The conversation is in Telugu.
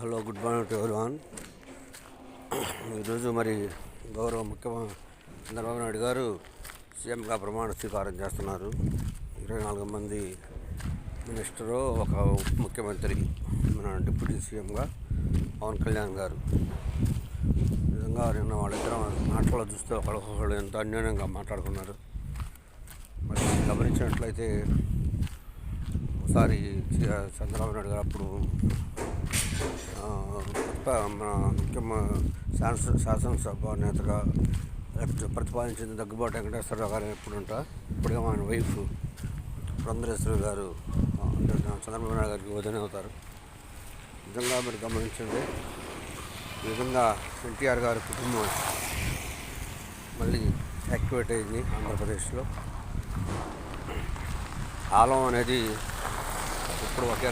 Hello, good morning to everyone. ఈరోజు మరి గౌరవ ముఖ్యమంత్రి చంద్రబాబు నాయుడు గారు సీఎంగా ప్రమాణ స్వీకారం చేస్తున్నారు. 24 మంది మినిస్టరు, ఒక ముఖ్యమంత్రి, మన డిప్యూటీ సీఎంగా పవన్ కళ్యాణ్ గారు. నిజంగా నిన్న వాళ్ళిద్దరం మాటలు చూస్తే ఒకళ్ళు ఎంత అన్యోన్యంగా మాట్లాడుకున్నారు. మరి గమనించినట్లయితే ఒకసారి చంద్రబాబు నాయుడు గారు అప్పుడు మన శాసనసభ నేతగా ప్రతిపాదించింది దగ్గుబాటి వెంకటేశ్వరరావు గారు ఇప్పుడుగా ఆయన వైఫ్ పురంధరేశ్వరి గారు చంద్రబాబు నాయుడు గారికి వదిన అవుతారు. నిజంగా మీరు గమనించండి, ఈ విధంగా ఎన్టీఆర్ గారి కుటుంబం మళ్ళీ యాక్టివేట్ అయింది ఆంధ్రప్రదేశ్లో. కాలం అనేది ఇప్పుడు ఒకే